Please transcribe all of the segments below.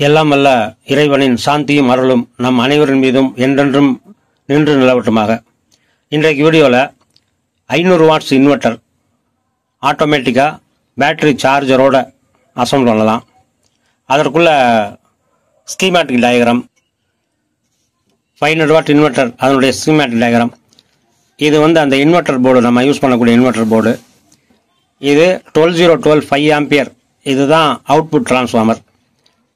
எல்லாம் வல்ல இறைவனின் சாந்தியும் அருளும் நம் அனைவரின் மீதும் என்றென்றும் நின்று நிலவட்டுமாக. இன்றைக்கு வீடியோவில் 500 வாட்ஸ் இன்வெர்டர் ஆட்டோமேட்டிக்காக பேட்டரி சார்ஜரோட அசம்பிள் பண்ணலாம். அதற்குள்ள ஸ்கீமேட்டிக் டயக்ராம், 500 வாட் இன்வெர்டர் அதனுடைய ஸ்கீமேட்டிக் டயக்ராம். இது அந்த இன்வெர்டர் போர்டு, நம்ம யூஸ் பண்ணக்கூடிய இன்வெர்டர் போர்டு. இது 12012 5 ஆம்பியர். இதுதான் அவுட்புட் டிரான்ஸ்ஃபார்மர்.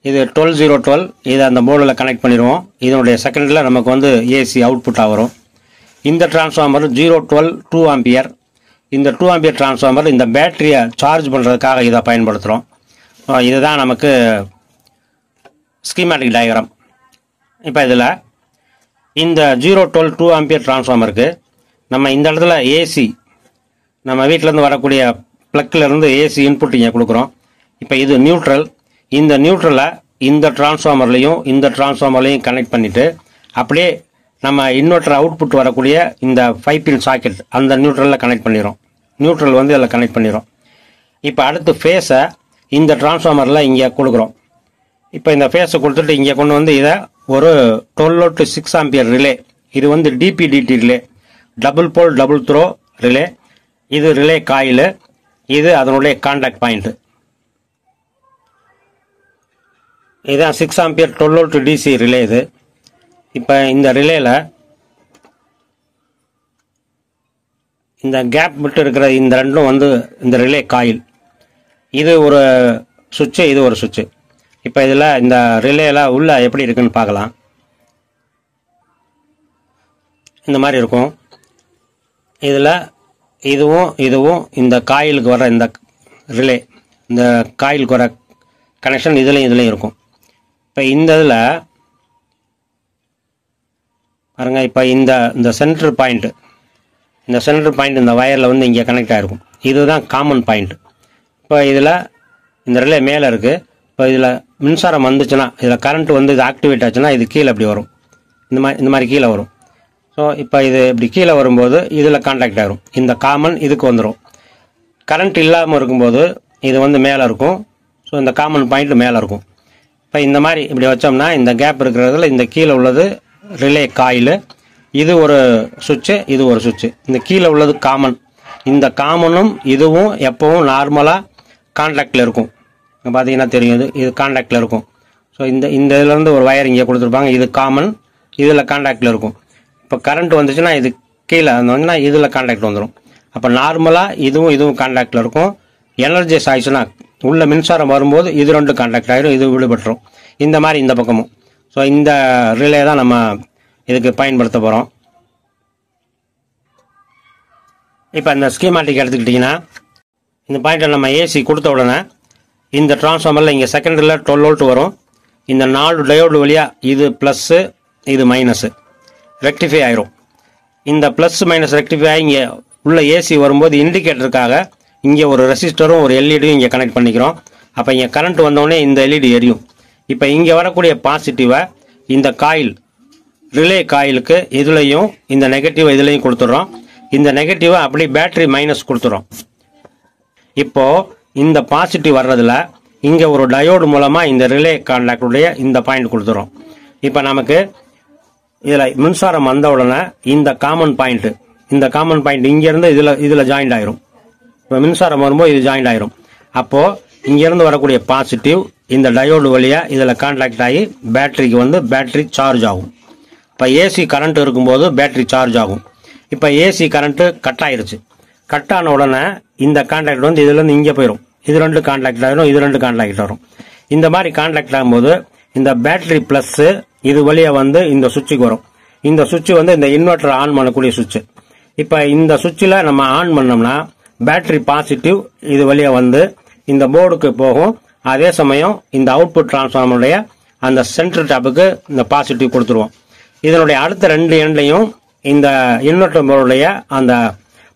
இது 12012. இதை அந்த போர்டில் கனெக்ட் பண்ணிடுவோம். இதனுடைய செகண்டில் நமக்கு ஏசி அவுட்புட்டாக வரும். இந்த டிரான்ஸ்ஃபார்மர் 012 2 ஆம்பியர். இந்த 2 ஆம்பியர் டிரான்ஸ்ஃபார்மர் இந்த பேட்டரியை சார்ஜ் பண்ணுறதுக்காக இதை பயன்படுத்துகிறோம். இதுதான் நமக்கு ஸ்கீமேட்டிக் டயக்ராம். இப்போ இதில் இந்த 012 2 ஆம்பியர் டிரான்ஸ்ஃபார்மருக்கு நம்ம இந்த இடத்துல ஏசி, நம்ம வீட்டிலேருந்து வரக்கூடிய ப்ளக்கிலேருந்து ஏசி இன்புட் இங்கே கொடுக்குறோம். இப்போ இது நியூட்ரல். இந்த நியூட்ரலை இந்த டிரான்ஸ்ஃபார்மர்லையும் இந்த டிரான்ஸ்ஃபார்மர்லையும் கனெக்ட் பண்ணிவிட்டு அப்படியே நம்ம இன்வெர்டர் அவுட்புட் வரக்கூடிய இந்த 5 பின் சாக்கெட் அந்த நியூட்ரலில் கனெக்ட் பண்ணிடுறோம். நியூட்ரல் இதில் கனெக்ட் பண்ணிடுறோம். இப்போ அடுத்து ஃபேஸை இந்த டிரான்ஸ்ஃபார்மரில் இங்கே கொடுக்குறோம். இப்போ இந்த ஃபேஸை கொடுத்துட்டு இங்கே கொண்டு இதை ஒரு 12 to 6 ஆம்பியர் ரிலே. இது DPDT relay, double pole double throw relay. இது ரிலே காயில், இது அதனுடைய கான்டாக்ட் பாயிண்ட். இதுதான் 6 ஆம்பியர் 12 வோல்ட் டிசி ரிலே இது. இப்போ இந்த ரிலேல இந்த கேப் விட்டு இருக்கிற இந்த ரெண்டும் இந்த ரிலே காயில். இது ஒரு சுவிட்சு, இது ஒரு சுவிட்சு. இப்போ இதில் இந்த ரிலேல உள்ள எப்படி இருக்குன்னு பார்க்கலாம். இந்த மாதிரி இருக்கும். இதில் இதுவும் இந்த காயிலுக்கு வர இந்த ரிலே, இந்த காயிலுக்கு வர கனெக்ஷன் இதுலேயும் இருக்கும். இப்போ இந்த இதில் பாருங்க, இப்போ இந்த சென்டர் பாயிண்ட், இந்த வயரில் இங்கே கனெக்ட் ஆகிருக்கும். இதுதான் காமன் பாயிண்ட். இப்போ இதில் இந்த ரிலே மேலே இருக்குது. இப்போ இதில் மின்சாரம் வந்துச்சுன்னா, இதில் கரண்ட் இது ஆக்டிவேட் ஆச்சுன்னா இது கீழே இப்படி வரும். இந்த மாதிரி கீழே வரும். ஸோ இப்போ இது இப்படி கீழே வரும்போது இதில் கான்டாக்ட் ஆகிரும். இந்த காமன் இதுக்கு வந்துடும். கரண்ட் இல்லாமல் இருக்கும்போது இது மேலே இருக்கும். ஸோ இந்த காமன் பாயிண்ட் மேலே இருக்கும். இப்போ இந்த மாதிரி இப்படி வச்சோம்னா இந்த கேப் இருக்கிறதுல இந்த கீழே உள்ளது ரிலே காயில். இது ஒரு சுவிட்சு, இது ஒரு சுவிட்சு. இந்த கீழே உள்ளது காமன். இந்த காமனும் இதுவும் எப்பவும் நார்மலாக கான்டாக்டில் இருக்கும். பார்த்தீங்கன்னா தெரியும், இது கான்டாக்டில் இருக்கும். ஸோ இந்த இதுலேருந்து ஒரு வயர் இங்கே கொடுத்துருப்பாங்க. இது காமன், இதில் கான்டாக்டில் இருக்கும். இப்போ கரண்ட் வந்துச்சுன்னா இது கீழே வந்துச்சுன்னா இதில் கான்டாக்ட் வந்துடும். அப்போ நார்மலாக இதுவும் கான்டாக்டில் இருக்கும். எனர்ஜைஸ் ஆயிடுச்சுன்னா உள்ள மின்சாரம் வரும்போது இது ரெண்டு கான்டாக்ட் ஆகிடும், இது விடுபட்டுரும். இந்த மாதிரி இந்த பக்கமும். ஸோ இந்த ரிலே தான் நம்ம இதுக்கு பயன்படுத்த போகிறோம். இப்போ இந்த ஸ்கீமேட்டிக் எடுத்துக்கிட்டிங்கன்னா இந்த பாயிண்டில் நம்ம ஏசி கொடுத்த உடனே இந்த டிரான்ஸ்ஃபார்மரில் இங்கே செகண்டரியில் 12 வோல்ட் வரும். இந்த 4 டயோடு வழியாக இது ப்ளஸ்ஸு, இது மைனஸு ரெக்டிஃபை ஆயிரும். இந்த ப்ளஸ் மைனஸ் ரெக்டிஃபை ஆகி இங்கே உள்ள ஏசி வரும்போது இண்டிகேட்டருக்காக இங்கே ஒரு ரெசிஸ்டரும் ஒரு எல்இடியும் இங்கே கனெக்ட் பண்ணிக்கிறோம். அப்போ இங்கே கரண்ட் வந்தோடனே இந்த எல்இடி எரியும். இப்போ இங்கே வரக்கூடிய பாசிட்டிவை இந்த காயில், ரிலே காயிலுக்கு இதுலேயும் இந்த நெகட்டிவ் இதுலேயும் கொடுத்துட்றோம். இந்த நெகட்டிவை அப்படி பேட்டரி மைனஸ் கொடுத்துறோம். இப்போது இந்த பாசிட்டிவ் வர்றதில் இங்கே ஒரு டயோடு மூலமாக இந்த ரிலே கான்டாக்டுடைய இந்த பாயிண்ட் கொடுத்துறோம். இப்போ நமக்கு இதில் மின்சாரம் வந்த உடனே இந்த காமன் பாயிண்ட் இங்கேருந்து இதில் ஜாயிண்ட் ஆயிரும். இப்போ மின்சாரம் வரும்போது இது ஜாயிண்ட் ஆயிரும். அப்போது இங்கேருந்து வரக்கூடிய பாசிட்டிவ் இந்த டயோடு வழியாக இதில் கான்டாக்ட் ஆகி பேட்டரிக்கு பேட்டரி சார்ஜ் ஆகும். இப்போ ஏசி கரண்ட் இருக்கும்போது பேட்டரி சார்ஜ் ஆகும். இப்போ ஏசி கரண்ட்டு கட் ஆயிருச்சு. கட் ஆன உடனே இந்த கான்டாக்ட் இதுலேருந்து இங்கே போயிடும். இது ரெண்டு கான்டாக்ட் ஆகிடும், இது ரெண்டு கான்டாக்ட் வரும். இந்த மாதிரி கான்டாக்ட் ஆகும்போது இந்த பேட்டரி ப்ளஸ்ஸு இது வழியாக இந்த சுவிட்சுக்கு வரும். இந்த சுவிட்சு இந்த இன்வெர்டர் ஆன் பண்ணக்கூடிய சுவிட்சு. இப்போ இந்த சுவிட்சில் நம்ம ஆன் பண்ணோம்னா பேட்டரி பாசிட்டிவ் இது வழியாக இந்த போர்டுக்கு போகும். அதே சமயம் இந்த அவுட்புட் டிரான்ஸ்ஃபார்மருடைய அந்த சென்டர் டேப்புக்கு இந்த பாசிட்டிவ் கொடுத்துருவோம். இதனுடைய அடுத்த 2 எண்ட்லையும் இந்த இன்வெர்டர் போர்டுடைய அந்த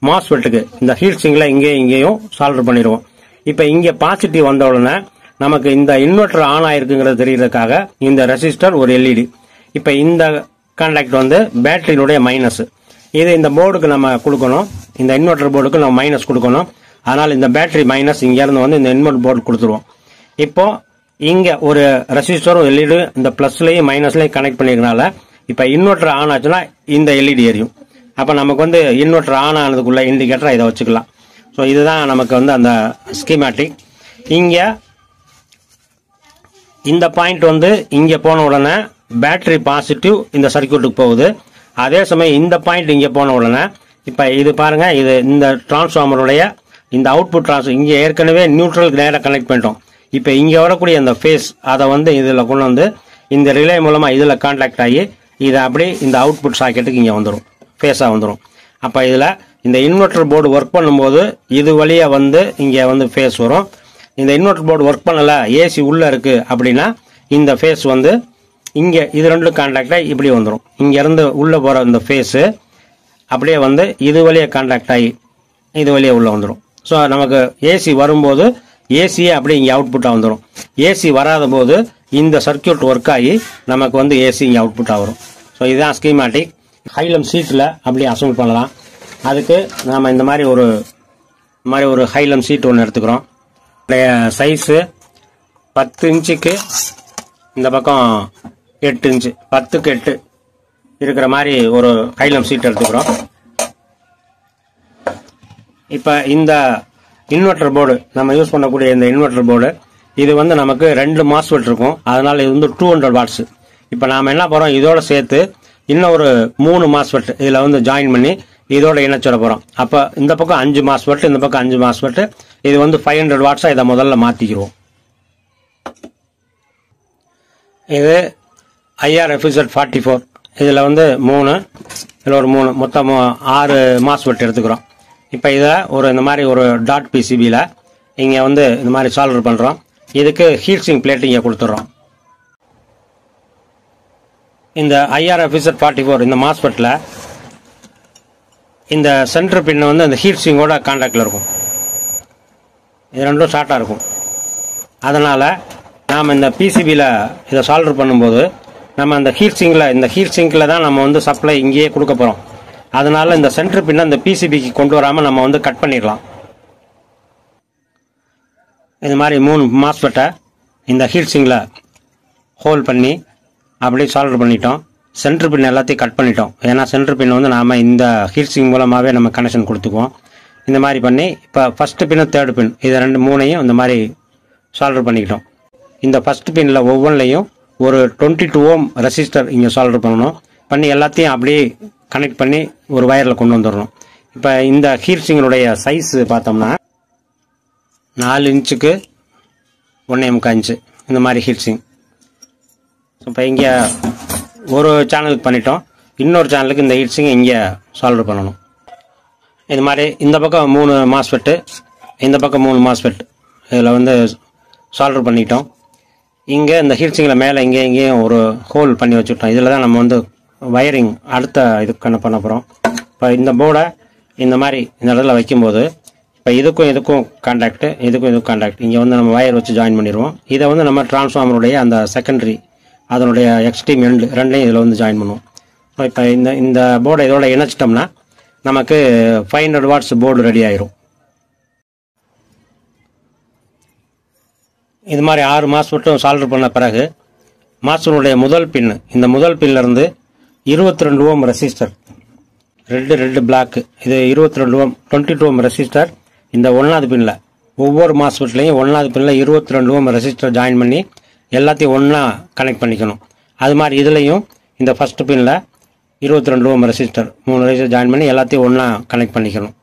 மாஸ்ஃபெட்டுக்கு இந்த ஹீட் சிங்கில் இங்கேயும் சால்டர் பண்ணிடுவோம். இப்போ இங்கே பாசிட்டிவ் வந்த உடனே நமக்கு இந்த இன்வெர்டர் ஆன் ஆயிருக்குங்கிறது தெரியறதுக்காக இந்த ரெசிஸ்டர் ஒரு எல்இடி. இப்போ இந்த கான்டாக்ட் பேட்டரியினுடைய மைனஸ். இது இந்த போர்டுக்கு நம்ம கொடுக்கணும், இந்த இன்வெர்டர் போர்டுக்கு நம்ம மைனஸ் கொடுக்கணும். அதனால் இந்த பேட்டரி மைனஸ் இங்கேருந்து இந்த இன்வெர்டர் போர்டு கொடுத்துருவோம். இப்போ இங்கே ஒரு ரெசிஸ்டரும் எல்இடி இந்த ப்ளஸ்லையும் மைனஸ்லையும் கனெக்ட் பண்ணிக்கிறனால இப்போ இன்வெர்டர் ஆன் ஆச்சுன்னா இந்த எல்இடி எரியும். அப்போ நமக்கு வந்து இன்வெர்டர் ஆன் ஆனதுக்குள்ள இண்டிகேட்டரை இதை வச்சுக்கலாம். ஸோ இதுதான் நமக்கு வந்து அந்த ஸ்கீமேட்டிக். இங்கே இந்த பாயிண்ட் வந்து இங்கே போன உடனே பேட்டரி பாசிட்டிவ் இந்த சர்க்யூட்டுக்கு போகுது. அதே சமயம் இந்த பாயிண்ட் இங்கே போன உடனே இப்போ இது பாருங்க, இது இந்த டிரான்ஸ்ஃபார்மருடைய இந்த அவுட்புட் இங்கே ஏற்கனவே நியூட்ரலுக்கு நேராக கனெக்ட் பண்ணிட்டோம். இப்போ இங்கே வரக்கூடிய அந்த ஃபேஸ் அதை வந்து இதில் கொண்டு வந்து இந்த ரிலே மூலமாக இதில் கான்டாக்ட் ஆகி இதை அப்படியே இந்த அவுட்புட் சாக்கெட்டுக்கு இங்கே வந்துடும், ஃபேஸாக வந்துடும். அப்போ இதில் இந்த இன்வெர்டர் போர்டு ஒர்க் பண்ணும்போது இது வழியாக வந்து இங்கே வந்து ஃபேஸ் வரும். இந்த இன்வெர்டர் போர்டு ஒர்க் பண்ணலை, ஏசி உள்ளே இருக்குது அப்படின்னா இந்த ஃபேஸ் வந்து இங்கே இது ரெண்டும் கான்டாக்டாக இப்படி வந்துடும். இங்கேருந்து உள்ளே போகிற இந்த ஃபேஸு அப்படியே வந்து இது வழியாக கான்டாக்ட் ஆகி இது வழியாக உள்ளே வந்துடும். ஸோ நமக்கு ஏசி வரும்போது ஏசியே அப்படியே இங்கே அவுட்புட்டாக வந்துடும். ஏசி வராத போது இந்த சர்க்யூட் ஒர்க் ஆகி நமக்கு வந்து ஏசி இங்கே அவுட்புட்டாக வரும். ஸோ இதுதான் ஸ்கீமேட்டிக். ஹைலம் சீட்டில் அப்படியே அசம்பிள் பண்ணலாம். அதுக்கு நாம் இந்த மாதிரி ஒரு ஹைலம் சீட் ஒன்று எடுத்துக்கிறோம். சைஸு 10 இன்ச்சுக்கு இந்த பக்கம் 8 இன்ச்சு, 10க்கு 8 இருக்கிற மாதிரி ஒரு ஹைலம் சீட் எடுத்துக்கிறோம். இப்போ இந்த இன்வெர்டர் போர்டு நம்ம யூஸ் பண்ணக்கூடிய இந்த இன்வெர்டர் போர்டு இது வந்து நமக்கு 2 மாஸ்ஃபெட் இருக்கும். அதனால இது வந்து 200 வாட்ஸ். இப்போ நாம் என்ன போகிறோம், இதோட சேர்த்து இன்னும் ஒரு 3 மாஸ்ஃபெட் இதில் வந்து ஜாயின் பண்ணி இதோட இணைச்சிட போகிறோம். அப்போ இந்த பக்கம் 5 மாஸ்ஃபெட், இந்த பக்கம் 5 மாஸ்ஃபெட். இது வந்து 500 வாட்ஸாக இதை முதல்ல மாற்றிக்கிடுவோம். இது IRFZ 44. இதில் வந்து 3, இதில் ஒரு 3, மொத்தம் 6 மாஸ்ஃபெட் எடுத்துக்கிறோம். இப்போ இதை இந்த மாதிரி ஒரு டாட் பிசிபியில் இங்கே வந்து இந்த மாதிரி சால்டர் பண்ணுறோம். இதுக்கு ஹீட்சிங் பிளேட் இங்கே கொடுத்துட்றோம். இந்த IRFZ 44 இந்த மாஸ்ஃபெட்டில் இந்த சென்டர் பின் வந்து அந்த ஹீட்சிங்கோட கான்டாக்டில் இருக்கும். இது ரெண்டும் ஷார்ட்டாக இருக்கும். அதனால் நாம் இந்த பிசிபியில் இதை சால்டர் பண்ணும்போது நம்ம அந்த ஹீட்சிங்கில் தான் நம்ம வந்து சப்ளை இங்கேயே கொடுக்க போகிறோம். அதனால இந்த சென்டர் பின்னை இந்த பிசிபிக்கு கொண்டு வராமல் நம்ம வந்து கட் பண்ணிடலாம். இது மாதிரி 3 மாஸ்ஃபெட்டை இந்த ஹீட்சிங்கில் ஹோல் பண்ணி அப்படியே சால்டர் பண்ணிட்டோம். சென்டர் பின் எல்லாத்தையும் கட் பண்ணிட்டோம். ஏன்னா சென்டர் பின் வந்து நாம் இந்த ஹீட்சிங் மூலமாகவே நம்ம கனெக்ஷன் கொடுத்துக்குவோம். இந்த மாதிரி பண்ணி இப்போ ஃபஸ்ட்டு பின்னு தேர்டு பின் இது 2-3 இந்த மாதிரி சால்டர் பண்ணிக்கிட்டோம். இந்த ஃபஸ்ட் பின்னில் ஒவ்வொன்றிலையும் ஒரு 22 ஓம் ரெசிஸ்டர் இங்கே சால்டர் பண்ணி எல்லாத்தையும் அப்படியே கனெக்ட் பண்ணி ஒரு வயரில் கொண்டு வந்துடணும். இப்போ இந்த ஹீட்சிங்களுடைய சைஸ் பார்த்தோம்னா 4 இன்ச்சுக்கு 1.25 இன்ச்சு இந்த மாதிரி ஹீட்சிங். இப்போ இங்கே ஒரு சேனலுக்கு பண்ணிட்டோம். இன்னொரு சேனலுக்கு இந்த ஹீட்சிங் இங்கே சால்டர் பண்ணணும். இது மாதிரி இந்த பக்கம் 3 மாஸ்ஃபெட்டு, இந்த பக்கம் 3 மாஸ்ஃபெட் இதில் வந்து சால்டர் பண்ணிட்டோம். இங்கே இந்த ஹீட்சிங்கில் மேலே இங்கேயும் ஒரு ஹோல் பண்ணி வச்சுட்டோம். இதில் தான் நம்ம வந்து வயரிங் அடுத்த இதுக்கு பண்ண போகிறோம். இப்போ இந்த போர்டை இந்த மாதிரி இந்த இடத்துல வைக்கும்போது இப்போ இதுக்கும் கான்டாக்டு, இதுக்கும் கான்டாக்ட் இங்கே வந்து நம்ம வயர் வச்சு ஜாயின் பண்ணிடுவோம். இதை வந்து நம்ம டிரான்ஸ்ஃபார்மருடைய அந்த செகண்டரி அதனுடைய எக்ஸ்ட்ரீம் எண்டு ரெண்டையும் இதில் வந்து ஜாயின் பண்ணுவோம். இப்போ இந்த போர்டை இதோட இணைச்சிட்டோம்னா நமக்கு 500 வாட்ஸ் போர்டு ரெடி ஆயிரும். இது மாதிரி 6 மாஸ்ஃபெட்டும் சால்டர் பண்ண பிறகு மாஸ்ஃபெட்டுடைய முதல் பின்னு, இந்த முதல் பின்னிலிருந்து 22 ஓம் ரெசிஸ்டர், ரெட் பிளாக், இது 22 ஓம் 22 ஓம் ரெசிஸ்டர் இந்த 1வது பின்னில் ஒவ்வொரு மாஸ்ஃபெட்லையும் 1வது பின்னில் 22 ஓம் ரெசிஸ்டர் ஜாயின் பண்ணி எல்லாத்தையும் ஒன்றா கனெக்ட் பண்ணிக்கணும். அது மாதிரி இதுலையும் இந்த ஃபர்ஸ்ட் பின்னில் 22 ஓம் ரெசிஸ்டர் 3 ரெசிஸ்டர் ஜாயின் பண்ணி எல்லாத்தையும் ஒன்றா கனெக்ட் பண்ணிக்கணும்.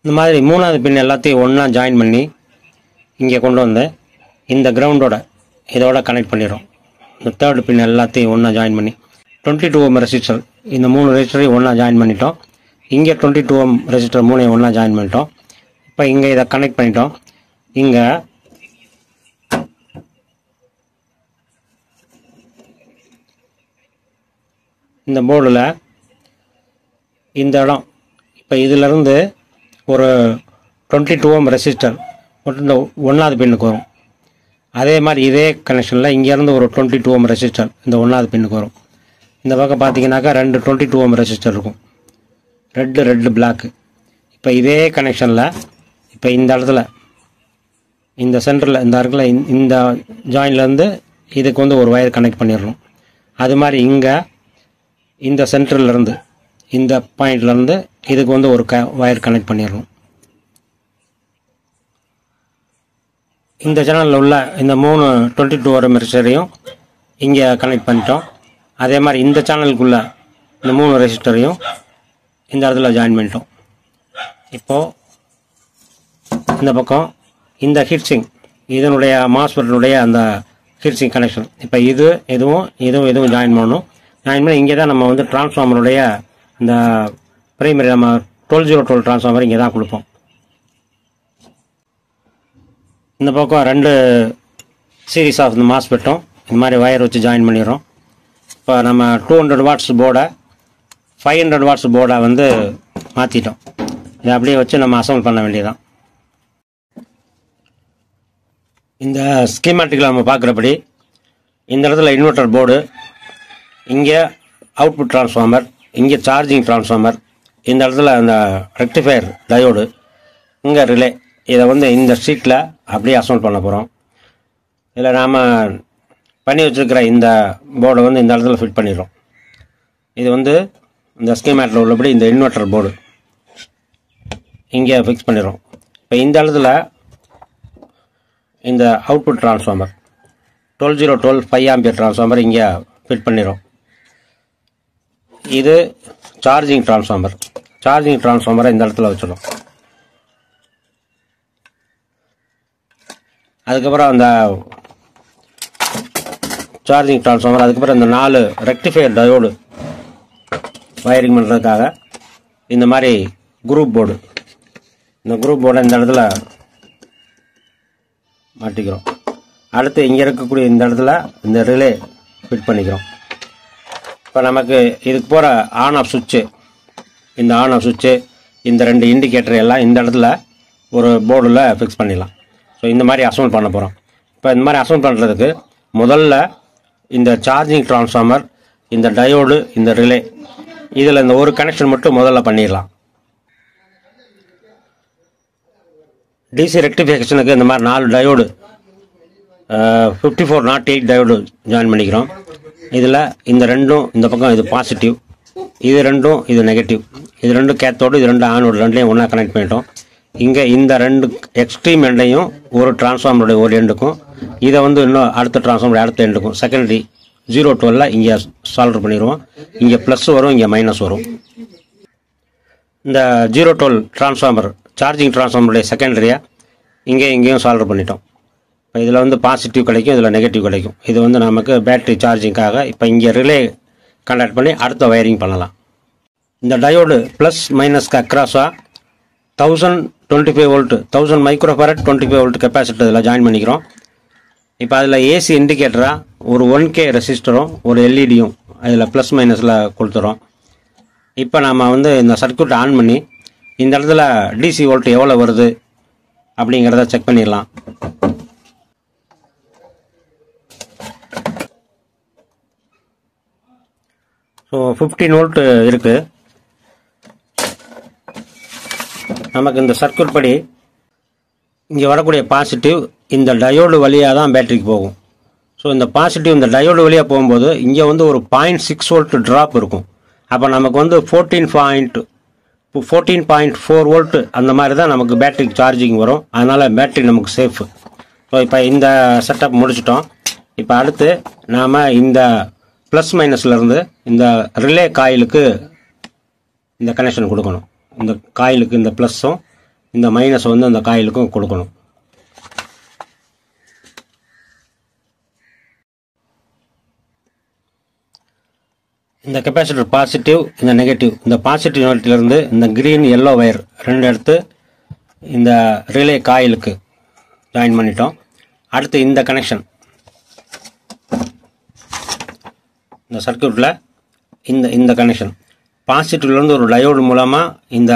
இந்த மாதிரி 3வது பின் எல்லாத்தையும் ஒன்றா ஜாயின் பண்ணி இங்கே கொண்டு வந்து இந்த கிரவுண்டோட இதோட கனெக்ட் பண்ணிடுறோம். இந்த தேர்டு பின் எல்லாத்தையும் ஒன்றா ஜாயின் பண்ணி 22 ஓம் ரெசிஸ்டர் இந்த 3 ரெசிஸ்டரையும் ஒன்றா ஜாயின் பண்ணிட்டோம். இங்கே 22 ஓம் ரெசிஸ்டர் 3ஐயும் ஒன்றா ஜாயின் பண்ணிட்டோம். இப்போ இங்கே இதை கனெக்ட் பண்ணிட்டோம். இங்கே இந்த போர்டில் இந்த இடம் இப்போ இதிலிருந்து ஒரு 22 ஓம் ரெசிஸ்டர் இந்த 1வது பின்னுக்கு வரும். அதே மாதிரி இதே கனெக்ஷனில் இங்கேருந்து ஒரு 22 ஓம் ரெசிஸ்டர் இந்த 1வது பின்னுக்கு வரும். இந்த பக்கம் பார்த்தீங்கன்னாக்கா 2 22 ஓம் ரெசிஸ்டர் இருக்கும், ரெட் பிளாக்கு. இப்போ இதே கனெக்ஷனில் இப்போ இந்த இடத்துல இந்த சென்டரில் இந்த இருக்குல்ல இந்த ஜாயின்லேருந்து இதுக்கு வந்து ஒரு வயர் கனெக்ட் பண்ணிடணும். அது மாதிரி இங்கே இந்த சென்டர்லேருந்து இந்த பாயிண்ட்லேருந்து இதுக்கு வந்து ஒரு வயர் கனெக்ட் பண்ணிடணும். இந்த சேனலில் உள்ள இந்த 3 22 வரும் ரெசிஸ்டரையும் இங்கே கனெக்ட் பண்ணிட்டோம். அதே மாதிரி இந்த சேனலுக்குள்ள இந்த 3 ரெசிஸ்டரையும் இந்த இடத்துல ஜாயின் பண்ணிட்டோம். இப்போது இந்த பக்கம் இந்த ஹீட்சிங் இதனுடைய மாஸ்பெட்டினுடைய அந்த ஹீட்சிங் கனெக்ஷன் இப்போ இதுவும் ஜாயின் பண்ணணும். ஜாயின் பண்ணி இங்கே தான் நம்ம வந்து டிரான்ஸ்ஃபார்மருடைய இந்த பிரைமரி நம்ம 12 டிரான்ஸ்ஃபார்மர் இங்கே தான் கொடுப்போம். இந்த பக்கம் 2 சீரீஸ் ஆஃப் இந்த மாஸ்பெட்டும் இந்த மாதிரி வயர் வச்சு ஜாயின் பண்ணிடுறோம். இப்போ நம்ம 200 வாட்ஸ் போர்டை 500 வாட்ஸ் போர்டை வந்து மாற்றிட்டோம். இதை அப்படியே வச்சு நம்ம அசம்பிள் பண்ண வேண்டியதான். இந்த ஸ்கீமேட்டிக்கில் நம்ம பார்க்குறபடி இந்த இடத்துல இன்வெர்ட்டர் போர்டு, இங்கே அவுட்புட் டிரான்ஸ்ஃபார்மர், இங்கே சார்ஜிங் டிரான்ஸ்ஃபார்மர், இந்த இடத்துல அந்த ரெக்டிஃபயர் டயோடு, இங்கே ரிலே, இதை வந்து இந்த ஷீட்டில் அப்படியே அசம்பிள் பண்ண போகிறோம். இதில் நாம் பண்ணி வச்சுருக்கிற இந்த போர்டை வந்து இந்த இடத்துல ஃபிட் பண்ணிடுறோம். இது வந்து இந்த ஸ்கீமேட்டில் உள்ளபடி இந்த இன்வெர்ட்டர் போர்டு இங்கே ஃபிக்ஸ் பண்ணிடுறோம். இப்போ இந்த இடத்துல இந்த அவுட்புட் டிரான்ஸ்ஃபார்மர் 12 5 ஆம்பியர் டிரான்ஸ்ஃபார்மர் இங்கே ஃபிட் பண்ணிடுறோம். இது சார்ஜிங் டிரான்ஸ்ஃபார்மரை இந்த இடத்துல வச்சிடும். அதுக்கப்புறம் அந்த சார்ஜிங் டிரான்ஸ்ஃபார்மர், அதுக்கப்புறம் இந்த 4 ரெக்டிஃபயர் டயோடு வயரிங் பண்ணுறதுக்காக இந்த மாதிரி குரூப் போர்டு, இந்த குரூப் போர்டை இந்த இடத்துல மாட்டிக்கிறோம். அடுத்து இங்கே இருக்கக்கூடிய இந்த இடத்துல இந்த ரிலே ஃபிட் பண்ணிக்கிறோம். இப்போ நமக்கு இதுக்கு போகிற ஆன் ஆஃப் சுவிட்சு, இந்த ஆன் ஆஃப் சுவிட்சு, இந்த 2 இண்டிகேட்டர் எல்லாம் இந்த இடத்துல ஒரு போர்டில் ஃபிக்ஸ் பண்ணிடலாம். ஸோ இந்த மாதிரி அசம்பிள் பண்ண போகிறோம். இப்போ இந்த மாதிரி அசம்பிள் பண்ணுறதுக்கு முதல்ல இந்த சார்ஜிங் டிரான்ஸ்ஃபார்மர், இந்த டயோடு, இந்த ரிலே, இதில் இந்த ஒரு கனெக்ஷன் மட்டும் முதல்ல பண்ணிடலாம். டிசி ரெக்டிஃபிகேஷனுக்கு இந்த மாதிரி 4 டயோடு 5408 டயோடு ஜாயின் பண்ணிக்கிறோம். இதில் இந்த 2ம் இந்த பக்கம் இது பாசிட்டிவ், இது 2ம் இது நெகட்டிவ், இது 2 கேத்தோடு, இது 2 ஆனோடு, 2லையும் ஒன்றா கனெக்ட் பண்ணிட்டோம். இங்கே இந்த 2 எக்ஸ்ட்ரீம் எண்டையும் ஒரு டிரான்ஸ்ஃபார்மருடைய ஒரு எண்டுக்கும், இதை வந்து இன்னும் அடுத்த டிரான்ஸ்ஃபார்மருடைய அடுத்த எண்டுக்கும் செகண்டரி 012 இங்கே சால்டர் பண்ணிடுவோம். இங்கே ப்ளஸ் வரும், இங்கே மைனஸ் வரும். இந்த 012 டிரான்ஸ்ஃபார்மர் சார்ஜிங் டிரான்ஸ்ஃபார்மருடைய செகண்டரியாக இங்கேயும் சால்டர் பண்ணிட்டோம். இப்போ இதில் வந்து பாசிட்டிவ் கிடைக்கும், இதில் நெகட்டிவ் கிடைக்கும். இது வந்து நமக்கு பேட்டரி சார்ஜிங்காக. இப்போ இங்கே ரிலே கனெக்ட் பண்ணி அடுத்த வயரிங் பண்ணலாம். இந்த டயோடு ப்ளஸ் மைனஸ்க்கு அக்ராஸாக 1025 வோல்ட் 1000 மைக்ரோஃபாரட் 25 வோல்ட் கெப்பாசிட்டர் இதில் ஜாயின் பண்ணிக்கிறோம். இப்போ அதில் ஏசி இண்டிகேட்டராக ஒரு 1K ரெசிஸ்டரும் ஒரு எல்இடியும் அதில் ப்ளஸ் மைனஸில் கொடுத்துறோம். இப்போ நாம் வந்து இந்த சர்க்யூட் ஆன் பண்ணி இந்த இடத்துல டிசி வோல்ட் எவ்வளோ வருது அப்படிங்கிறத செக் பண்ணிடலாம். ஸோ 15 வோல்ட் இருக்குது. நமக்கு இந்த சர்க்யூட் படி இங்கே வரக்கூடிய பாசிட்டிவ் இந்த டயோடு வழியாக தான் பேட்டரிக்கு போகும். ஸோ இந்த பாசிட்டிவ் இந்த டயோடு வழியாக போகும்போது இங்கே வந்து ஒரு 0.6 வோல்ட் ட்ராப் இருக்கும். அப்போ நமக்கு வந்து 14.4 வோல்ட் அந்த மாதிரி தான் நமக்கு பேட்டரிக்கு சார்ஜிங் வரும். அதனால் பேட்டரி நமக்கு சேஃபு. ஸோ இப்போ இந்த செட்டப் முடிச்சிட்டோம். இப்போ அடுத்து நாம் இந்த ப்ளஸ் மைனஸ்லேருந்து இந்த ரிலே காயிலுக்கு இந்த கனெக்ஷன் கொடுக்கணும். இந்த காயிலுக்கு இந்த ப்ளஸ்ஸும் இந்த மைனஸ் வந்து அந்த காயிலுக்கும் கொடுக்கணும். இந்த கெப்பாசிட்டர் பாசிட்டிவ், இந்த நெகட்டிவ், இந்த பாசிட்டிவ் நோட்டிலிருந்து இந்த க்ரீன் எல்லோ வயர் 2 எடுத்து இந்த ரிலே காயிலுக்கு ஜாயின் பண்ணிட்டோம். அடுத்து இந்த கனெக்ஷன் இந்த சர்க்யூட்டில் இந்த கனெக்ஷன் பாசிட்டிவ்லேருந்து ஒரு டயோடு மூலமாக இந்த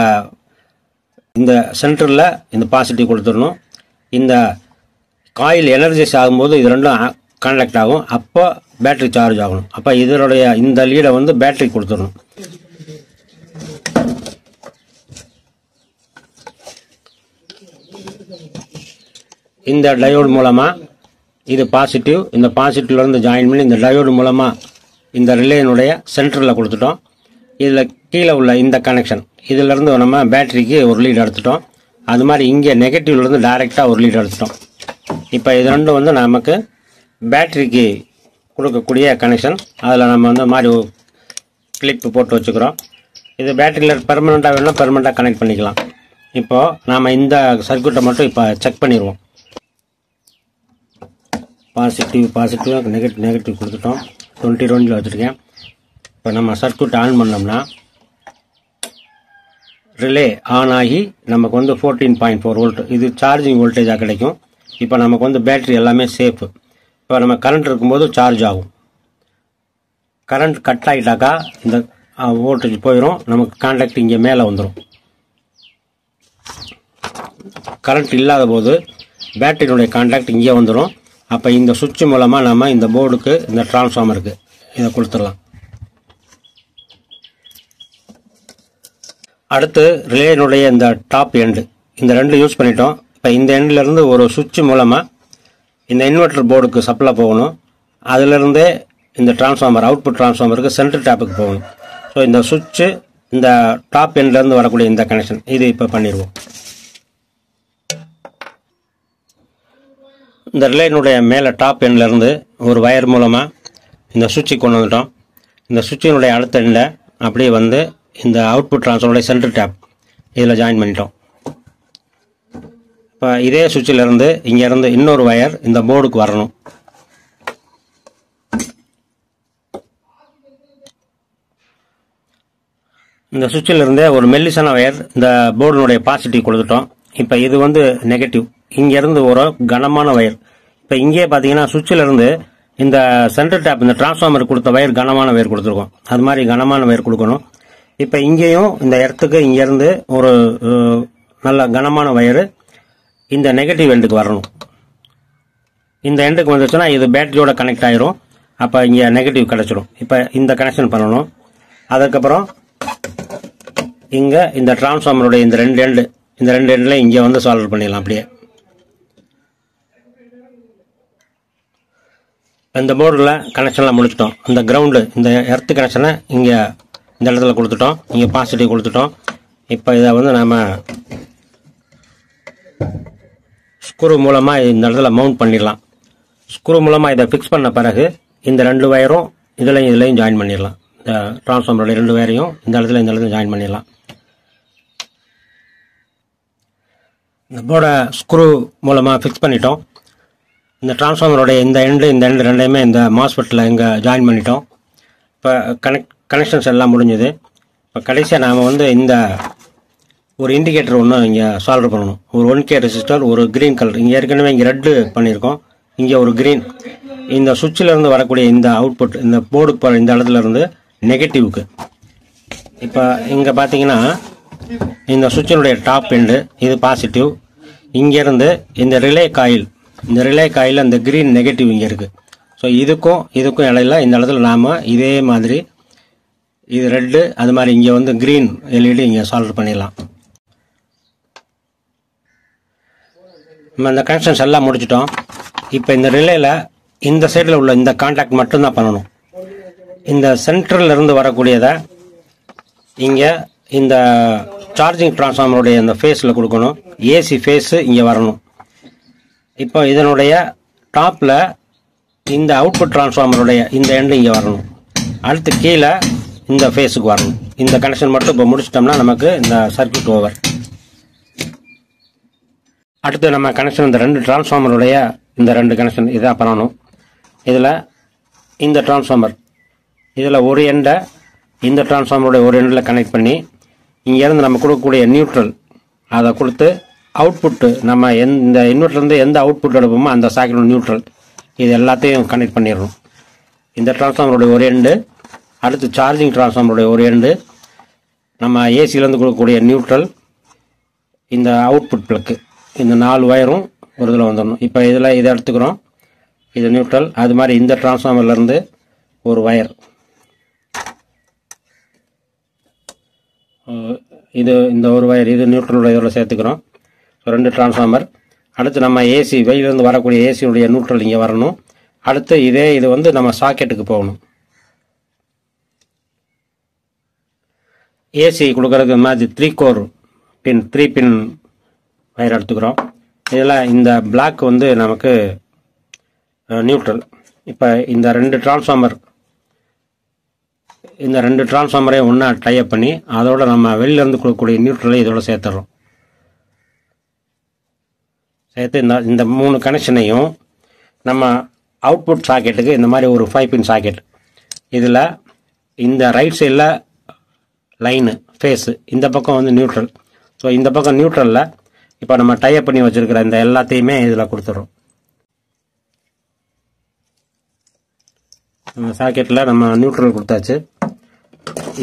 சென்டரில் இந்த பாசிட்டிவ் கொடுத்துடணும். இந்த காயில் எனர்ஜைஸ் ஆகும்போது இது 2ம் கான்டாக்ட் ஆகும். அப்போ பேட்டரி சார்ஜ் ஆகணும். அப்போ இதனுடைய இந்த லீடை வந்து பேட்டரி கொடுத்துடணும். இந்த டயோடு மூலமாக இது பாசிட்டிவ், இந்த பாசிட்டிவ்லேருந்து ஜாயின் பண்ணி இந்த டயோடு மூலமாக இந்த ரிலேனுடைய சென்டரில் கொடுத்துட்டோம். இதில் கீழே உள்ள இந்த கனெக்ஷன் இதிலேருந்து நம்ம பேட்டரிக்கு ஒரு லீட் எடுத்துட்டோம். அது மாதிரி இங்கே நெகட்டிவ்லேருந்து டைரெக்டாக ஒரு லீட் எடுத்துட்டோம். இப்போ இது ரெண்டும் வந்து நமக்கு பேட்டரிக்கு கொடுக்கக்கூடிய கனெக்ஷன். அதில் நம்ம வந்து மாதிரி கிளிப்பு போட்டு வச்சுக்கிறோம். இது பேட்டரியில் பெர்மனெண்ட்டாக வேணும்னா பெர்மனெண்ட்டாக கனெக்ட் பண்ணிக்கலாம். இப்போது நாம் இந்த சர்க்யூட்டை மட்டும் இப்போ செக் பண்ணிடுவோம். பாசிட்டிவ் நெகட்டிவ் கொடுத்துட்டோம். 20 வச்சுருக்கேன். இப்போ நம்ம சர்க்யூட் ஆன் பண்ணோம்னா ரிலே ஆன் ஆகி நமக்கு வந்து 14.4 வோல்ட் இது சார்ஜிங் வோல்டேஜாக கிடைக்கும். இப்போ நமக்கு வந்து பேட்டரி எல்லாமே சேஃபு. இப்போ நம்ம கரண்ட் இருக்கும்போது சார்ஜ் ஆகும். கரண்ட் கட் ஆகிட்டாக்கா இந்த வோல்டேஜ் போயிடும். நமக்கு கான்டாக்ட் இங்கே மேலே வந்துடும். கரண்ட் இல்லாத போது பேட்டரியினுடைய கான்டாக்ட் இங்கே வந்துடும். அப்போ இந்த சுவிட்ச் மூலமாக நம்ம இந்த போர்டுக்கு இந்த டிரான்ஸ்ஃபார்மருக்கு இதை கொடுத்துடலாம். அடுத்து ரிலேனுடைய இந்த டாப் எண்டு இந்த ரெண்டு யூஸ் பண்ணிட்டோம். இப்போ இந்த எண்ட்லேருந்து ஒரு சுவிட்ச் மூலமாக இந்த இன்வெர்டர் போர்டுக்கு சப்ளை போகணும். அதிலிருந்தே இந்த டிரான்ஸ்ஃபார்மர் அவுட்புட் டிரான்ஸ்ஃபார்மருக்கு சென்ட்ரல் டேப்புக்கு போகணும். ஸோ இந்த சுவிட்சு இந்த டாப் எண்ட்லேருந்து வரக்கூடிய இந்த கனெக்ஷன் இது இப்போ பண்ணிடுவோம். இந்த ரிலேனுடைய மேலே டாப் எண்ட்லேருந்து ஒரு வயர் மூலமாக இந்த சுவிட்சுக்கு கொண்டு வந்துட்டோம். இந்த சுவிட்சினுடைய அடுத்த எண்டை அப்படியே வந்து இந்த அவுட்புட் டிரான்ஸ்ஃபார்மருடைய சென்ட்ரல் டேப் இதில் ஜாயின் பண்ணிட்டோம். இப்போ இதே சுவிட்சிலேருந்து இங்கேருந்து இன்னொரு வயர் இந்த போர்டுக்கு வரணும். இந்த சுவிட்சிலிருந்தே ஒரு மெல்லிசான வயர் இந்த போர்டினுடைய பாசிட்டிவ் கொடுத்துட்டோம். இப்போ இது வந்து நெகட்டிவ். இங்கேருந்து ஒரு கனமான வயர். இப்போ இங்கே பார்த்தீங்கன்னா சுவிட்சிலிருந்து இந்த சென்ட்ரல் டேப் இந்த டிரான்ஸ்ஃபார்மர் கொடுத்த வயர் கனமான வயர் கொடுத்துருக்கோம். அது மாதிரி கனமான வயர் கொடுக்கணும். இப்போ இங்கேயும் இந்த இடத்துக்கு இங்கேருந்து ஒரு நல்ல கனமான வயரு இந்த நெகட்டிவ் எண்டுக்கு வரணும். இந்த எண்டுக்கு வந்துச்சுன்னா இது பேட்டரியோட கனெக்ட் ஆயிரும். அப்போ இங்கே நெகட்டிவ் கிடச்சிரும். இப்போ இந்த கனெக்ஷன் பண்ணணும். அதுக்கப்புறம் இங்கே இந்த டிரான்ஸ்ஃபார்மருடைய இந்த ரெண்டு எண்டில் இங்கே வந்து சால்வ் பண்ணிடலாம். அப்படியே இந்த போர்டில் கனெக்ஷன்லாம் முடிச்சிட்டோம். இந்த கிரவுண்டு இந்த எர்த்து கனெக்ஷனை இங்கே இந்த இடத்துல கொடுத்துட்டோம். இங்கே பாசிட்டிவ் கொடுத்துட்டோம். இப்போ இதை வந்து நம்ம ஸ்க்ரூ மூலமாக இந்த இடத்துல மவுண்ட் பண்ணிடலாம். ஸ்க்ரூ மூலமாக இதை ஃபிக்ஸ் பண்ண பிறகு இந்த ரெண்டு வயரும் இதுலையும் ஜாயின் பண்ணிடலாம். இந்த டிரான்ஸ்ஃபார்மருடைய ரெண்டு வயரையும் இந்த இடத்துல ஜாயின் பண்ணிடலாம். இந்த போர்டை ஸ்க்ரூ மூலமாக ஃபிக்ஸ் பண்ணிட்டோம். இந்த டிரான்ஸ்ஃபார்மருடைய இந்த எண்டு ரெண்டையுமே இந்த மாஸ்ஃபெட்டில் இங்கே ஜாயின் பண்ணிட்டோம். இப்போ கனெக்ஷன்ஸ் எல்லாம் முடிஞ்சுது. இப்போ கடைசியாக நாம் வந்து இந்த ஒரு இண்டிகேட்டர் ஒன்று இங்கே சால்வ் பண்ணணும். ஒரு 1K ரெசிஸ்டர், ஒரு க்ரீன் கலர். இங்கே ஏற்கனவே இங்கே ரெட்டு பண்ணியிருக்கோம். இங்கே ஒரு க்ரீன். இந்த சுவிட்சிலேருந்து வரக்கூடிய இந்த அவுட்புட் இந்த போர்டுக்கு போகிற இந்த இடத்துலேருந்து நெகட்டிவ்க்கு. இப்போ இங்கே பார்த்தீங்கன்னா இந்த சுவிட்சினுடைய டாப் எண்டு இது பாசிட்டிவ். இங்கேருந்து இந்த ரிலே காயில் அந்த க்ரீன் நெகட்டிவ் இங்கே இருக்குது. ஸோ இதுக்கும் இடையில இந்த இடத்துல நாம் இதே மாதிரி இது ரெட்டு அது மாதிரி இங்கே வந்து க்ரீன் எல்இடி இங்கே சால்வ் பண்ணிடலாம். நம்ம இந்த கனெக்ஷன்ஸ் எல்லாம் முடிச்சிட்டோம். இப்போ இந்த ரிலேயில் இந்த சைடில் உள்ள இந்த கான்டாக்ட் மட்டும்தான் பண்ணணும். இந்த சென்ட்ரல் இருந்து வரக்கூடியதை இங்கே இந்த சார்ஜிங் டிரான்ஸ்ஃபார்மருடைய இந்த ஃபேஸில் கொடுக்கணும். ஏசி ஃபேஸு இங்கே வரணும். இப்போ இதனுடைய டாப்பில் இந்த அவுட்புட் டிரான்ஸ்ஃபார்மருடைய இந்த எண்டு இங்கே வரணும். அடுத்து கீழே இந்த ஃபேஸுக்கு வரணும். இந்த கனெக்ஷன் மட்டும் இப்போ முடிச்சிட்டோம்னா நமக்கு இந்த சர்க்யூட் ஓவர். அடுத்து நம்ம கனெக்ஷன் இந்த ரெண்டு டிரான்ஸ்ஃபார்மருடைய இந்த ரெண்டு கனெக்ஷன் இதான் பண்ணணும். இதில் இந்த டிரான்ஸ்ஃபார்மர் இதில் ஒரு எண்டை இந்த டிரான்ஸ்ஃபார்மருடைய ஒரு எண்டில் கனெக்ட் பண்ணி இங்கேருந்து நம்ம கொடுக்கக்கூடிய நியூட்ரல் அதை கொடுத்து அவுட்புட்டு நம்ம இந்த இன்வெர்ட்டர்லேருந்து எந்த அவுட்புட் எடுப்போமோ அந்த சாக்கெட் நியூட்ரல் இது எல்லாத்தையும் கனெக்ட் பண்ணிடணும். இந்த டிரான்ஸ்ஃபார்மருடைய ஒரு எண்டு, அடுத்து சார்ஜிங் டிரான்ஸ்ஃபார்மருடைய ஒரு எண்டு, நம்ம ஏசியிலேருந்து கொடுக்கக்கூடிய நியூட்ரல், இந்த அவுட்புட் ப்ளக்கு, இந்த 4 வயரும் ஒரு இதில் வந்துடணும். இப்போ இதை எடுத்துக்கிறோம். இது நியூட்ரல். அது மாதிரி இந்த டிரான்ஸ்ஃபார்மர்லேருந்து ஒரு வயர், இது இந்த ஒரு வயர் இது நியூட்ரலோட இதோட சேர்த்துக்கிறோம். So 2 transformer. அடுத்து நம்ம ஏசி வெளியிலேருந்து வரக்கூடிய ஏசியுடைய நியூட்ரல் இங்கே வரணும். அடுத்து இது வந்து நம்ம சாக்கெட்டுக்கு போகணும். ஏசி கொடுக்கறதுக்கு மாதிரி 3 கோர் பின் 3 பின் வயர் எடுத்துக்கிறோம். இதில் இந்த பிளாக் வந்து நமக்கு நியூட்ரல். இப்போ இந்த ரெண்டு டிரான்ஸ்ஃபார்மரையும் ஒன்றா டைப் பண்ணி அதோட நம்ம வெளியிலேருந்து கொடுக்கக்கூடிய நியூட்ரலை இதோட சேர்த்துறோம். சேர்த்து இந்த 3 கனெக்ஷனையும் நம்ம அவுட்புட் சாக்கெட்டுக்கு இந்த மாதிரி ஒரு 5 பின் சாக்கெட். இதில் இந்த ரைட் சைடில் லைனு ஃபேஸு, இந்த பக்கம் வந்து நியூட்ரல். ஸோ இந்த பக்கம் நியூட்ரலில் இப்போ நம்ம டைப் பண்ணி வச்சுருக்கிற இந்த எல்லாத்தையுமே இதில் கொடுத்துட்றோம். சாக்கெட்டில் நம்ம நியூட்ரல் கொடுத்தாச்சு.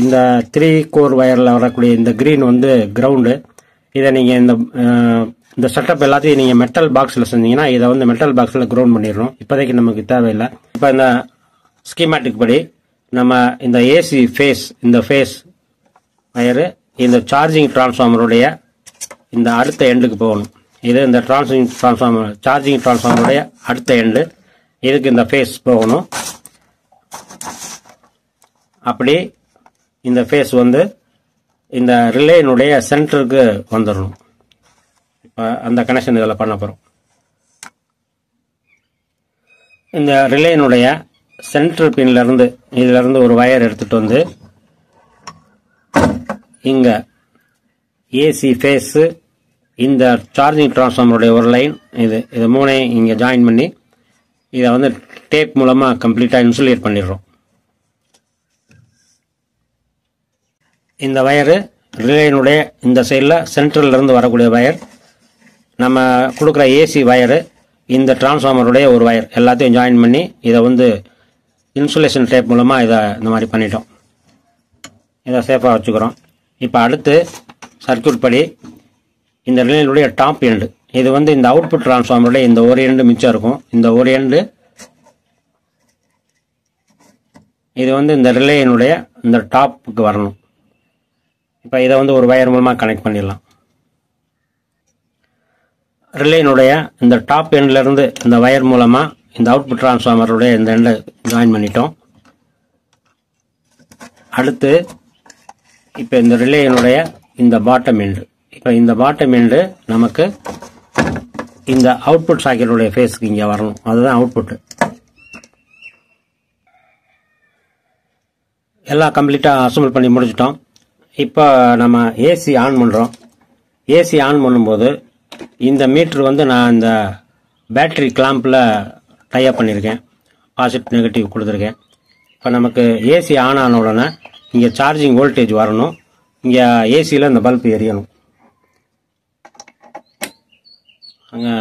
இந்த 3 கோர் வயரில் வரக்கூடிய இந்த க்ரீன் வந்து கிரவுண்டு. இதை நீங்கள் இந்த செட்டப் எல்லாத்தையும் நீங்கள் மெட்டல் பாக்ஸில் செஞ்சீங்கன்னா இதை வந்து மெட்டல் பாக்ஸில் கிரவுண்ட் பண்ணிடணும். இப்போதைக்கு நமக்கு தேவையில்லை. இப்போ இந்த ஸ்கீமேட்டிக் படி நம்ம இந்த ஏசி இந்த ஃபேஸ் வயரு இந்த சார்ஜிங் டிரான்ஸ்ஃபார்மருடைய இந்த அடுத்த எண்டுக்கு போகணும். இது இந்த சார்ஜிங் டிரான்ஸ்ஃபார்மருடைய அடுத்த எண்டு. இதுக்கு இந்த ஃபேஸ் போகணும். அப்படி இந்த ஃபேஸ் வந்து இந்த ரிலேனுடைய சென்டருக்கு வந்துடணும். இப்போ அந்த கனெக்ஷன் இதில் பண்ண போகிறோம். இந்த ரிலேனுடைய சென்டர் பின்லேருந்து இதிலேருந்து ஒரு வயர் எடுத்துகிட்டு வந்து இங்கே ஏசி ஃபேஸு இந்த சார்ஜிங் டிரான்ஸ்ஃபார்மருடைய ஒரு லைன் இது மூணையும் இங்கே ஜாயின் பண்ணி இதை வந்து டேப் மூலமாக கம்ப்ளீட்டாக இன்சுலேட் பண்ணிடுறோம். இந்த வயரு ரிலேனுடைய இந்த சைடில் சென்ட்ரல்லேருந்து வரக்கூடிய வயர், நம்ம கொடுக்குற ஏசி வயரு, இந்த டிரான்ஸ்ஃபார்மருடைய ஒரு வயர் எல்லாத்தையும் ஜாயின் பண்ணி இதை வந்து இன்சுலேஷன் டேப் மூலமாக இதை இந்த மாதிரி பண்ணிட்டோம். இதை சேஃபாக வச்சுக்கிறோம். இப்போ அடுத்து சர்க்யூட் படி இந்த ரிலேனுடைய டாப் எண்டு, இது வந்து இந்த அவுட்புட் டிரான்ஸ்ஃபார்மருடைய இந்த ஒரு எண்டு மிச்சம் இருக்கும். இந்த ஒரு எண்டு இது வந்து இந்த ரிலேனுடைய இந்த டாப்புக்கு வரணும். இப்போ இதை வந்து ஒரு வயர் மூலமாக கனெக்ட் பண்ணிடலாம். ரிலேனுடைய இந்த டாப் எண்ட்லேருந்து இந்த வயர் மூலமாக இந்த அவுட்புட் டிரான்ஸ்ஃபார்மருடைய இந்த எண்டை ஜாயின் பண்ணிட்டோம். அடுத்து இப்போ இந்த ரிலேனுடைய இந்த பாட்டம் எண்டு, இப்போ இந்த பாட்டம் எண்டு நமக்கு இந்த அவுட்புட் சாக்கெட்டுடைய ஃபேஸ்க்கு இங்கே வரணும். அதுதான் அவுட்புட்டு. எல்லாம் கம்ப்ளீட்டாக அசம்பிள் பண்ணி முடிச்சிட்டோம். இப்போ நம்ம ஏசி ஆன் பண்ணுறோம். ஏசி ஆன் பண்ணும்போது இந்த மீட்ரு வந்து நான் இந்த பேட்ரி கிளாம்பில் டைப் பண்ணியிருக்கேன். பாசிட்டிவ் நெகட்டிவ் கொடுத்துருக்கேன். இப்போ நமக்கு ஏசி ஆன் ஆன உடனே இங்கே சார்ஜிங் வோல்டேஜ் வரணும். இங்கே ஏசியில் இந்த பல்ப் எரியணும். அங்கே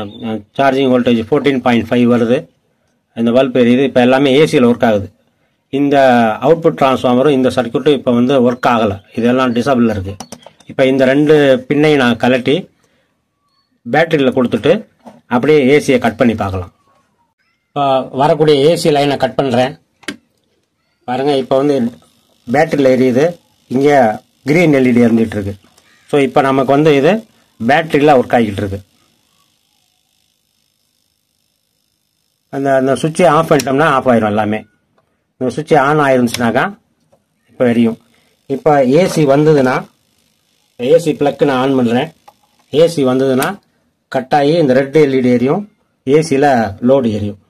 சார்ஜிங் வோல்டேஜ் 14.5 வருது. இந்த பல்ப் எரியுது. இப்போ எல்லாமே ஏசியில் ஒர்க் ஆகுது. இந்த அவுட்புட் டிரான்ஸ்ஃபார்மரும் இந்த சர்க்யூட்டும் இப்போ வந்து ஒர்க் ஆகலை. இதெல்லாம் டிசபிள் இருக்குது. இப்போ இந்த 2 பின்னையும் நான் கலட்டி பேட்டரியில் கொடுத்துட்டு அப்படியே ஏசியை கட் பண்ணி பார்க்கலாம். இப்போ வரக்கூடிய ஏசி லைனை கட் பண்ணுறேன் பாருங்கள். இப்போ வந்து பேட்டரியில் எரியுது. இங்கே கிரீன் எல்இடி எரிஞ்சிட்டு இருக்கு. ஸோ இப்போ நமக்கு வந்து இது பேட்டரியில் ஒர்க் ஆகிக்கிட்டு இருக்கு. அந்த சுவிட்சை ஆஃப் பண்ணிட்டோம்னா ஆஃப் ஆயிரும் எல்லாமே. இந்த சுவிட்சை ஆன் ஆயிருந்துச்சுனாக்கா இப்போ எரியும். இப்போ ஏசி வந்ததுன்னா ஏசி ப்ளக்கு நான் ஆன் பண்ணுறேன். ஏசி வந்ததுன்னா கட் ஆகி இந்த ரெட் எல்இடி எரியும். ஏசியில் லோடு எரியும்.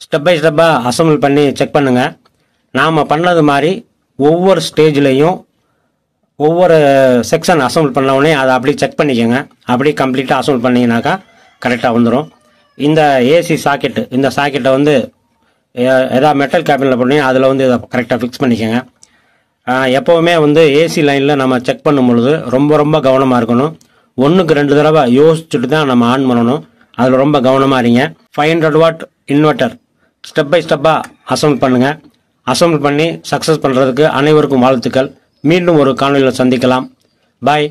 ஸ்டெப் பை ஸ்டெப்பாக அசம்பிள் பண்ணி செக் பண்ணுங்கள். நாம் பண்ணது மாதிரி ஒவ்வொரு ஸ்டேஜ்லேயும் ஒவ்வொரு செக்ஷன் அசம்பிள் பண்ணவுடனே அதை அப்படி செக் பண்ணிக்கோங்க. அப்படி கம்ப்ளீட்டாக அசம்பிள் பண்ணிங்கனாக்கா கரெக்டாக வந்துடும். இந்த ஏசி சாக்கெட்டு, இந்த சாக்கெட்டை வந்து எதாவது மெட்டல் கேபினில் பண்ணி அதில் வந்து இதை கரெக்டாக ஃபிக்ஸ் பண்ணிக்கோங்க. எப்போவுமே வந்து ஏசி லைனில் நம்ம செக் பண்ணும் பொழுது ரொம்ப ரொம்ப கவனமாக இருக்கணும். 1க்கு 2 தடவை யோசிச்சுட்டு தான் நம்ம ஆன் பண்ணணும். அதில் ரொம்ப கவனமாக இருங்க. 500 வாட் இன்வெர்ட்டர் ஸ்டெப் பை ஸ்டெப்பாக அசம்பிள் பண்ணுங்கள். அசம்பிள் பண்ணி சக்ஸஸ் பண்ணுறதுக்கு அனைவருக்கும் வாழ்த்துக்கள். மீண்டும் ஒரு காணொலியில் சந்திக்கலாம். பாய்.